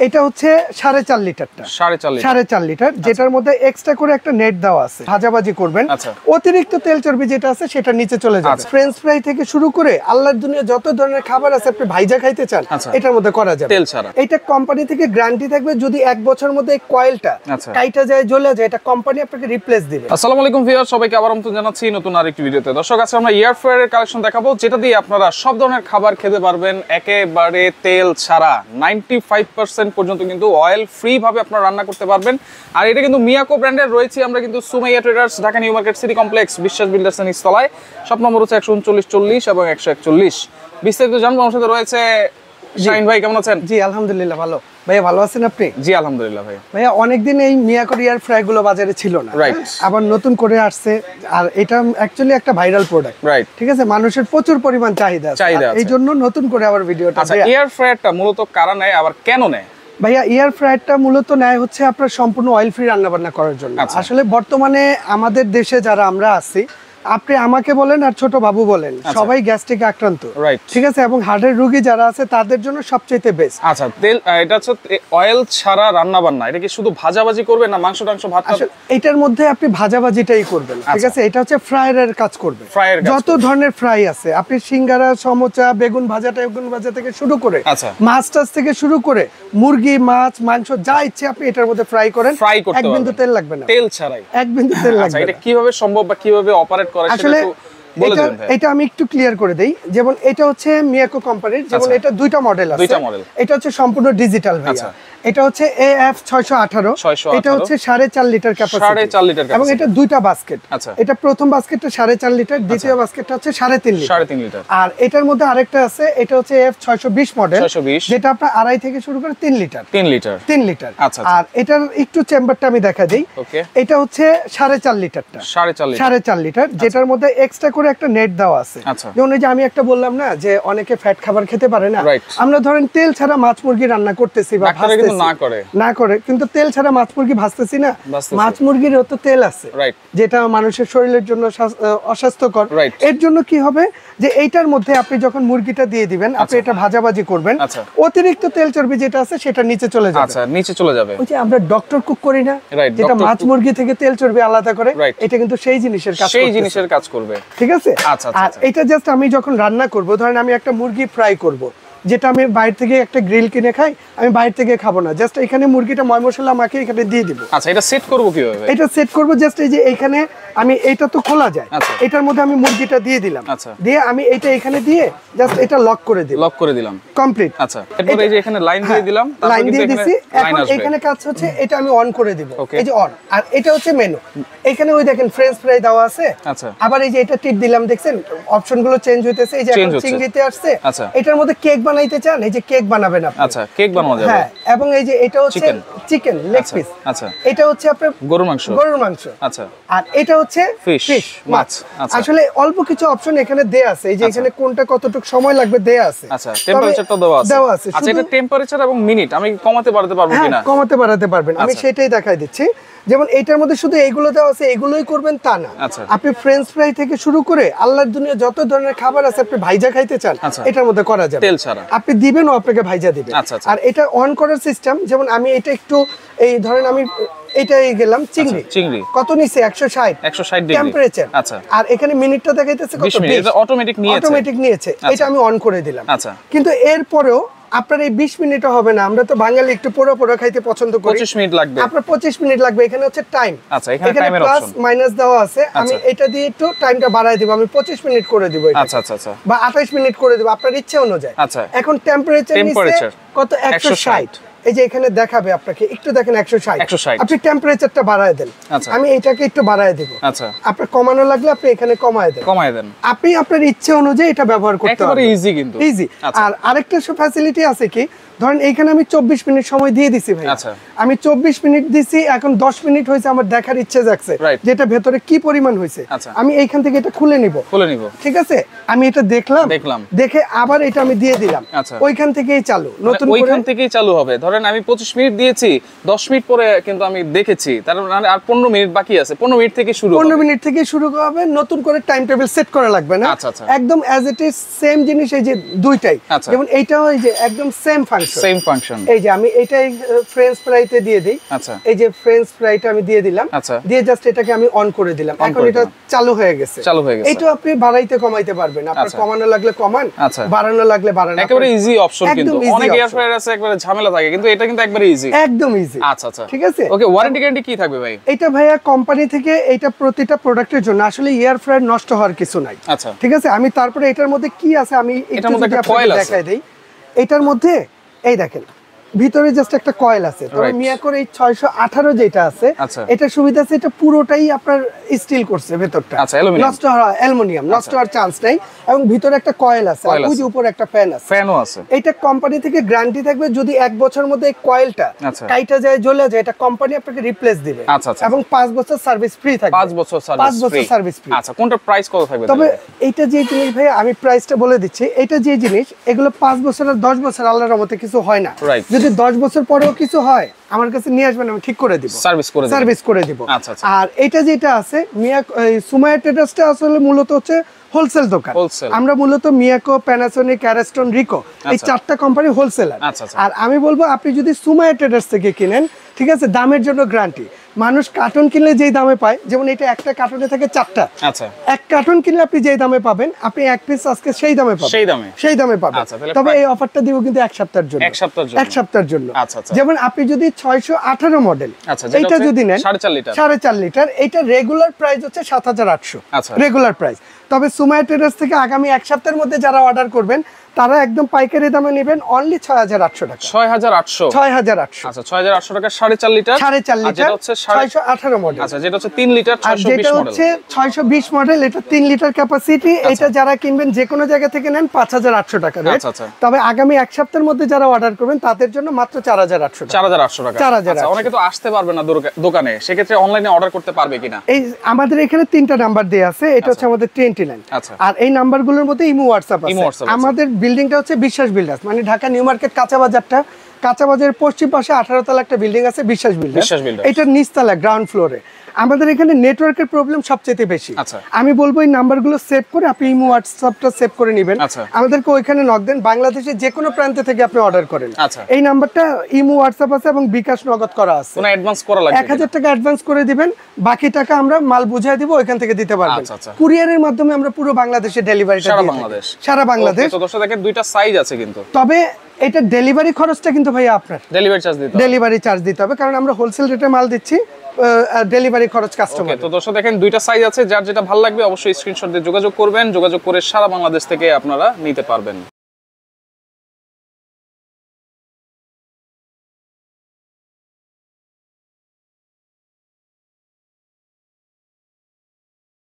এটা হচ্ছে 4.5 লিটারটা 4.5 লিটার, যেটার মধ্যে এক্সট্রা করে একটা নেট দেওয়া আছে। ভাজাভাজি করবেন, অতিরিক্ত তেল চর্বি যেটা আছে সেটা নিচে চলে যাবে। ফ্রেঞ্চ ফ্রাই থেকে শুরু করে আল্লাহর দুনিয়া যত ধরনের খাবার আছে আপনি ভাইজা খাইতে চান এটার মধ্যে করা যাবে তেল ছাড়া। এটা কোম্পানি থেকে গ্যারান্টি থাকবে, যদি 1 বছরের মধ্যে এই কয়েলটা কাইটা যায় জ্বলে যায় এটা কোম্পানি আপনাকে রিপ্লেস দিবে। আসসালামু আলাইকুম ভিউয়ার, সবাইকে আবার আমন্ত্রণ জানাচ্ছি নতুন আরেকটি ভিডিওতে। দর্শক, আজকে আমরা এয়ার ফ্রায়ারের কালেকশন দেখাবো, যেটা দিয়ে আপনারা সব ধরনের খাবার খেতে পারবেন একেবারে তেল ছাড়া। 95% পর্যন্ত কিন্তু অয়েল ফ্রি ভাবে আপনারা রান্না করতে পারবেন। আর এটা কিন্তু মিয়াকো ব্র্যান্ডের রয়েছে। আমরা কিন্তু Sumaiya traders, Dhaka new market city complex, বিশ্বাস বিল্ডার্স এর নিচতলায়। শপ নম্বর হচ্ছে 13940 এবং 141। বিস্তারিত জানবো। আমার সাথে রয়েছে শাহিন ভাই, কেমন আছেন? জি আলহামদুলিল্লাহ ভালো। ভাইয়া ভালো আছেন আপনি? জি আলহামদুলিল্লাহ ভাইয়া অনেকদিন এই মিয়াকো এয়ার ফ্রাই গুলো বাজারে ছিল না, রাইট, আবার নতুন করে আসছে। আর এটা অ্যাকচুয়ালি একটা ভাইরাল প্রোডাক্ট, রাইট, ঠিক আছে, মানুষের প্রচুর পরিমাণ চাহিদা আছে, এই জন্য নতুন করে আবার ভিডিওটা। আচ্ছা, এয়ার ফ্রায়ারটা মূলত কারা নেয়, আবার কেন নেয়? ভাইয়া এয়ার ফ্রায়ারটা মূলত নেয় হচ্ছে আপনার সম্পূর্ণ অয়েল ফ্রি রান্না বান্না করার জন্য। আসলে বর্তমানে আমাদের দেশে যারা আমরা আছি, আপনি আমাকে বলেন আর ছোট বাবু বলেন, সবাই গ্যাস্ট্রিক আক্রান্ত, ঠিক আছে, এবং হার্টের রোগী যারা আছে তাদের জন্য সবচেয়ে বেস্ট। আচ্ছা, তেল এটা হচ্ছে অয়েল ছাড়া রান্না বান্না। এটা কি শুধু ভাজাভাজি করবেন না মাংস টাংস ভাত? এটার মধ্যে আপনি ভাজাভাজিটাই করবেন, ঠিক আছে। এটা হচ্ছে ফ্রায়ারের কাজ করবে। যত ধরনের ফ্রাই আছে, আপনি সিঙ্গারা, সমোচা, বেগুন ভাজা থেকে শুরু করে মাছ টাছ থেকে শুরু করে মুরগি, মাছ, মাংস যা ইচ্ছে আপনি এটার মধ্যে ফ্রাই করেন। এক বিন্দু তেল লাগবে না, তেল ছাড়াই, এক বিন্দু তেল লাগবে না। এটা কিভাবে সম্ভব বা কিভাবে অপারেট করে আসলে এটা আমি একটু ক্লিয়ার করে দেই। যেমন এটা হচ্ছে মিয়াকো কোম্পানির, যেমন এটা দুইটা মডেল আছে। এটা হচ্ছে সম্পূর্ণ ডিজিটাল ভাইয়া। এটা হচ্ছে AF 618, এটা হচ্ছে 4.5 লিটার ক্যাপাসিটি, এবং এটা দুইটা বাস্কেট। এটা প্রথম বাস্কেটটা 4.5 লিটার, দ্বিতীয় বাস্কেটটা হচ্ছে 3.5 লিটার। আর এটার মধ্যে আরেকটা আছে, এটা হচ্ছে AF 620 মডেল, যেটা আপনার 2.5 থেকে শুরু করে 3 লিটার। আর এটার একটু চেম্বারটা আমি দেখা দেই। এটা হচ্ছে 4.5 লিটারটা 4.5 লিটার, যেটার মধ্যে এক্সট্রা করে একটা নেট দেওয়া আছে। যেমন এই যে আমি একটা বললাম না যে অনেকে ফ্যাট খাবার খেতে পারে না, আমরা ধরেন তেল ছাড়া মাছ মুরগি রান্না করতেছি বা না করে কিন্তু তেল ছাড়া মাছ মুরগি ভাজতেছি না, মাছ মুরগির তো তেল আছে যেটা মানুষের শরীরের জন্য অস্বাস্থ্যকর। এর জন্য কি হবে যে এইটার মধ্যে আপনি যখন মুরগিটা দিয়ে দিবেন, আপনি এটা ভাজাভাজি করবেন, অতিরিক্ত তেল চর্বি যেটা আছে সেটা নিচে চলে যাবে। ওই যে আমরা ডক্টর কুক করি না, যেটা মাছ মুরগি থেকে তেল চর্বি আলাদা করে, এটা কিন্তু সেই জিনিসের কাজ করবে, ঠিক আছে। আর এটা জাস্ট আমি যখন রান্না করব, ধরেন আমি একটা মুরগি ফ্রাই করব, যেটা আমি বাইরে থেকে একটা গ্রিল কিনে খাই, আমি বাইরে থেকে খাবো না, জাস্ট এখানে মুরগিটা ময় মশলা মাখে এখানে দিয়ে দিব। আচ্ছা, এটা সেট করব কিভাবে? এটা সেট করব জাস্ট এই যে এইখানে আমি, এটা তো খোলা যায়, এটার মধ্যে আমি মুরগিটা দিয়ে দিলাম, দিয়ে আমি এটা এখানে দিয়ে জাস্ট এটা লক করে দিলাম কমপ্লিট। আচ্ছা, এরপর এই যে এখানে লাইন দিয়ে দিলাম, লাইন দিয়ে দিছি। এখন এখানে কাজ হচ্ছে এটা আমি অন করে দিব, এই যে অন। আর এটা হচ্ছে মেনু, এখানে ওই দেখেন ফ্রেঞ্চ ফ্রাই দেওয়া আছে। আবার এই যে এটা টিপ দিলাম, দেখছেন অপশনগুলো চেঞ্জ হইতেছে। এই যে এখন চিংড়িতে আসছে, এটার মধ্যে কেক বানাইতে চান, এই যে কেক বানাবেন আপনি। আচ্ছা, কেক বানানো যাবে। হ্যাঁ, এবং এই যে এটা হচ্ছে চিকেন লেগ পিস। আচ্ছা, এটা হচ্ছে আপনার গরুর মাংস। আচ্ছা, আর এটা হচ্ছে ফিশ, মাছ। আসলে অল্প কিছু অপশন এখানে দেয়া আছে, এই যে এখানে কোনটা কতটুকু সময় লাগবে দেয়া আছে। আচ্ছা, টেম্পারেচারটা দেওয়া আছে। আচ্ছা, এটা টেম্পারেচার এবং মিনিট আমি কমাতে বাড়াতে পারবো কিনা? কমাতে বাড়াতে পারবেন, আমি সেটাই দেখাই দিচ্ছি। যেমন এটার মধ্যে শুধু এইগুলো দেওয়া আছে, এগুলোই করবেন তা না। আপনি ফ্রেঞ্চ ফ্রাই থেকে শুরু করে আল্লাহর দুনিয়া যত ধরনের খাবার আছে আপনি ভাইজা খাইতে চান, এটার মধ্যে করা যাবে তেল ছাড়া। আপনি দিবেন ও আপনাকে ভাইজা দিবে। আর এটা অন করার সিস্টেম, যেমন আমি এটা একটু এই ধরেন আমি এটাই গেলাম চিংড়ি কত নিচে 160 ডিগ্রি টেম্পারেচার। আচ্ছা, আর এখানে মিনিটটা দেখাইতেছে কত, 20 মিনিট। এটা অটোমেটিক নিয়েছে। এটা আমি অন করে দিলাম। আচ্ছা, কিন্তু এরপরেও আপনার এই 20 মিনিটও হবে না, আমরা তো বাঙালি একটু পোড়া খাইতে পছন্দ করি। 25 মিনিট লাগবে। আপনার 25 মিনিট লাগবে। এখানে হচ্ছে টাইম। আচ্ছা, এখানে টাইমের প্লাস মাইনাস দেওয়া আছে। আমি এটা দিয়ে একটু টাইমটা বাড়ায় দিব, আমি 25 মিনিট করে দিব এটা। আচ্ছা, বা 28 মিনিট করে দিব, আপনার ইচ্ছা অনুযায়ী। আচ্ছা, এখন টেম্পারেচার কত 160। এই যে এখানে দেখাবে আপনাকে, একটু দেখেন 160। আপনি টেম্পারেচারটা বাড়ায় দেন, আমি এটাকে একটু বাড়ায় দেব। আচ্ছা, আপনার কমানো লাগলে আপনি এখানে কমায় দেন। আপনি আপনার ইচ্ছে অনুযায়ী এটা ব্যবহার করতে পারবেন, ইজি কিন্তু ইজি। আর আরেকটা ফ্যাসিলিটি আছে কি, ধরেন এইখানে আমি 24 মিনিট সময় দিয়ে দিছি ভাই। আমি 24 মিনিট দিছি, এখন 10 মিনিট হয়েছে, আমার দেখার ইচ্ছে জাগছে যেটা ভেতরে কি পরিমাণ হয়েছে। আমি এইখান থেকে এটা খুলে নিব, ঠিক আছে। আমি এটা দেখলাম, দেখে আবার এটা আমি দিয়ে দিলাম, ওইখান থেকেই চালু, নতুন করে ওইখান থেকেই চালু হবে। ধরেন আমি 25 মিনিট দিয়েছি, 10 মিনিট পরে কিন্তু আমি দেখেছি, তার মানে আর 15 মিনিট বাকি আছে। 15 মিনিট থেকে শুরু হবে, নতুন করে টাইম টেবিল সেট করা লাগবে না, একদম অ্যাজ ইট ইজ সেম জিনিস। এই যে দুইটাই, যেমন এইটাও এই যে একদম সেম ফাংশন। Same function. এই যে আমি এটাই ফ্রেঞ্চ ফ্রাইতে দিয়ে দেই। আচ্ছা, এই যে ফ্রেঞ্চ ফ্রাইটা আমি দিয়ে দিলাম, দিয়ে জাস্ট এটাকে আমি অন করে দিলাম, এখন এটা চালু হয়ে গেছে। এটা আপনি বাড়াইতে কমাইতে পারবেন, আপনার কমানো লাগলে কমান, বাড়ানো লাগলে বাড়ানো। একেবারে ইজি অপশন। কিন্তু অনেক এয়ার ফ্রায়ার আছে একবারে ঝামেলা থাকে, কিন্তু এটা কিন্তু একবারে ইজি, একদম ইজি। আচ্ছা আচ্ছা, ঠিক আছে। ওকে, ওয়ারেন্টি গ্যারান্টি কি থাকবে ভাই? এটা ভাইয়া কোম্পানি থেকে এটা প্রতিটা প্রোডাক্টের জন্য আসলে এয়ার ফ্রায়ার নষ্ট হওয়ার কিছু নাই। আচ্ছা, ঠিক আছে। আমি তারপরে এটার মধ্যে কি আছে আমি এটার মধ্যে একটা কয়েল আছে, দেখাই দেই। এটার মধ্যে এই দেখেন ভিতরে জাস্ট একটা কয়েল আছে। তবে মিয়াকোর এই 618 যেটা আছে, এটা সুবিধা আছে, এটা পুরোটাই আপনার স্টিল করছে ভেতরটা, নষ্ট হওয়ার অ্যালুমিনিয়াম, নষ্ট হওয়ার চান্স নাই। এবং ভিতরে একটা কয়েল আছে, আর ওই যে উপরে একটা ফ্যান আছে, ফ্যানও আছে। এটা কোম্পানি থেকে গ্যারান্টি থাকবে, যদি 1 বছরের মধ্যে এই কয়েলটা কাইটা যায়, জ্বলে যায়, এটা কোম্পানি আপনাকে রিপ্লেস দিবে। এবং 5 বছর সার্ভিস ফ্রি থাকবে। 5 বছর সার্ভিস ফ্রি। আচ্ছা, কোনটা প্রাইস কত থাকবে? তবে এটা যে জিনিস ভাই আমি প্রাইসটা বলে দিচ্ছি, এটা যে জিনিস এগুলো 5 বছর আর 10 বছর আল্লাহর রহমতে কিছু হয় না। যদি 10 বছর পরেও কিছু হয় আমার কাছে নিয়ে আসবেন, আমি ঠিক করে দিব, সার্ভিস করে দিব। আর এটা যেটা আছে সুমাইয়া ট্রেডার্সটা আসলে মূলত হচ্ছে হোলসেল দোকান। আমরা মূলত মিয়াকো, প্যানাসোনিক, অ্যারিস্টন, রিকো এই 4টা কোম্পানি হোলসেলার। আর আমি বলবো আপনি যদি সুমাইয়া ট্রেডার্স থেকে কিনেন, ঠিক আছে, দামের জন্য গ্যারান্টি। মানুষ কার্টন কিনলে যেই দামে পায়, যেমন এটা একটা কার্টনে থাকে 4টা, আচ্ছা, এক কার্টন কিনলে আপনি যেই দামে পাবেন, আপনি এক পিস আজকে সেই দামে পাবেন, সেই দামে পাবেন। তবে এই অফারটা দিব কিন্তু 1 সপ্তাহের জন্য, 1 সপ্তাহের জন্য। যেমন আপনি যদি 618 মডেল এইটা যদি নেন 4.5 লিটার, এটা রেগুলার প্রাইস হচ্ছে 7800 রেগুলার প্রাইস। তবে সুমাইয়া ট্রেডার্স থেকে আগামী 1 সপ্তাহের মধ্যে যারা অর্ডার করবেন তারা একদম পাইকারি দামে নেবেন, অনলি 6800 টাকা। 6800 আচ্ছা, 6800 টাকা 4.5 লিটার, 4.5 লিটার, যেটা হচ্ছে 618 মডেল। আচ্ছা, যেটা হচ্ছে 3 লিটার 620 মডেল, যেটা হচ্ছে 620 মডেল, এটা 3 লিটার ক্যাপাসিটি। এটা যারা কিনবেন যে কোনো জায়গা থেকে নেন 5800 টাকা রেট। তবে আগামী 1 সপ্তাহের মধ্যে যারা অর্ডার করবেন তাদের জন্য মাত্র 4800 টাকা। 4800 টাকা। আচ্ছা, অনেকে তো আসতে পারবে না দোকানে, সেক্ষেত্রে অনলাইনে অর্ডার করতে পারবে কিনা? এই আমাদের এখানে 3টা নাম্বার দেয়া আছে। এটা হচ্ছে আমাদের 29, আর এই নাম্বারগুলোর মধ্যে ইমো হোয়াটসঅ্যাপ আছে। আমাদের বিল্ডিংটা হচ্ছে বিশ্বাস বিল্ডার্স, মানে ঢাকা নিউ মার্কেট কাঁচা বাজারটা, কাঁচা বাজারের পশ্চিম পাশে 18 তলা একটা বিল্ডিং আছে, বিশ্বাস বিল্ডার্স। এটার নিচতলা গ্রাউন্ড ফ্লোরে। আমাদের এখানে নেটওয়ার্কের প্রবলেম সবচেয়ে বেশি। আমি বলবো এই নাম্বারগুলো সেভ করে আপনি ইমো হোয়াটসঅ্যাপটা সেভ করে নেবেন, আমাদেরকে ওইখানে নক দেন। বাংলাদেশের যে কোনো প্রান্ত থেকে আপনি অর্ডার করেন, এই নাম্বারটা ইমো হোয়াটসঅ্যাপ আছে এবং বিকাশ নগদ করা আছে। কোনো অ্যাডভান্স করা লাগবে? 1000 টাকা অ্যাডভান্স করে দিবেন, বাকি টাকা আমরা মাল বুঝিয়ে দিব, ওইখান থেকে দিতে পারবেন। কুরিয়ারের মাধ্যমে আমরা পুরো বাংলাদেশে ডেলিভারিটা দিই, সারা বাংলাদেশ। তো দর্শক দেখেন দুইটা সাইজ আছে কিন্তু। তবে এটা ডেলিভারি খরচটা কিন্তু ভাই আপনার ডেলিভারি চার্জ দিতে হবে, কারণ আমরা হোলসেল রেটে মাল দিচ্ছি, ডেলিভারি খরচ কাস্টমার। তো দর্শক দেখেন দুইটা সাইজ আছে, যার যেটা ভালো লাগবে অবশ্যই স্ক্রিনশট দিয়ে যোগাযোগ করবেন, যোগাযোগ করে সারা বাংলাদেশ থেকে আপনারা নিতে পারবেন।